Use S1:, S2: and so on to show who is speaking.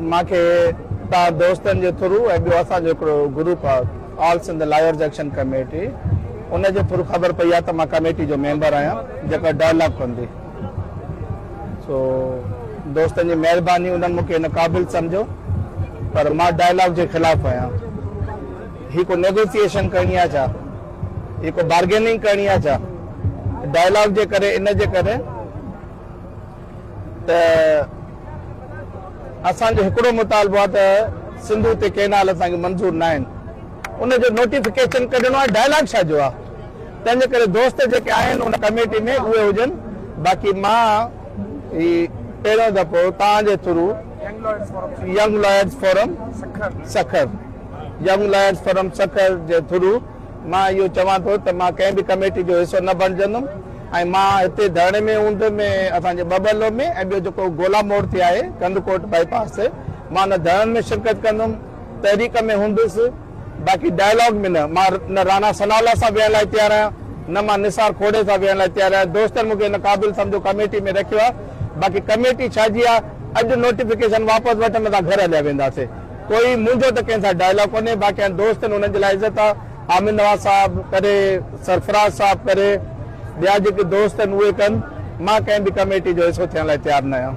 S1: मूंखे तव्हां दोस्तनि जे थ्रू ऐं ॿियो असांजो हिकिड़ो ग्रुप आहे all Sindh lawyers action committee, उनजे थ्रू ख़बर पई आहे त मां कमेटी जो मेंबर आहियां जेका डायलॉग कंदी। सो दोस्तनि जी महिरबानी, उन्हनि मूंखे इन क़ाबिल सम्झो, पर मां डायलॉग जे ख़िलाफ़ आहियां। ही को नेगोशिएशन करणी आहे छा, ही को बार्गेनिंग करणी आहे छा? डायलॉग जे करे, इन जे करे त असांजो हिकिड़ो मुतालबो आहे त सिंधु ते केनाल असांखे मंज़ूर न आहिनि, उनजो नोटिफिकेशन कढणो आहे। डायलॉग छा जो आहे? तंहिंजे करे दोस्त जेके आहिनि उन कमेटी में उहे हुजनि। बाक़ी मां ही पहिरियों दफ़ो तव्हांजे through young lawyers forum Sukkur जे थ्रू मां इहो चवां थो त मां कंहिं बि कमेटी जो हिसो न बणजंदुमि ऐं मां हिते धरणे में हूंदुमि में असांजे बबलो में ऐं ॿियो जेको गोला मोड़ ते आहे कंदकोट बाईपास ते, मां न धरणे में शिरकत कंदुमि, तहरीक में हूंदुसि। बाक़ी डायलॉग में मां न राणा सनावला सां विहण लाइ तयारु आहियां, न मां निसार खोड़े सां विहण लाइ तयारु आहियां। दोस्तनि मूंखे इन क़ाबिल सम्झो कमेटी में रखियो आहे। बाक़ी कमेटी छा जी आहे, अॼु नोटिफिकेशन वापसि वठंदा घर हलिया वेंदासीं। कोई मुंहिंजो त कंहिंसां डायलॉग कोन्हे। बाक़ी दोस्तनि उन्हनि जे लाइ इज़त आहे। आमिर नवाज़ साहब करे, सरफराज साहब करे, ॿिया जेके दोस्त आहिनि उहे कनि। मां कंहिं बि कमेटी जो हिसो थियण लाइ तयारु न आहियां।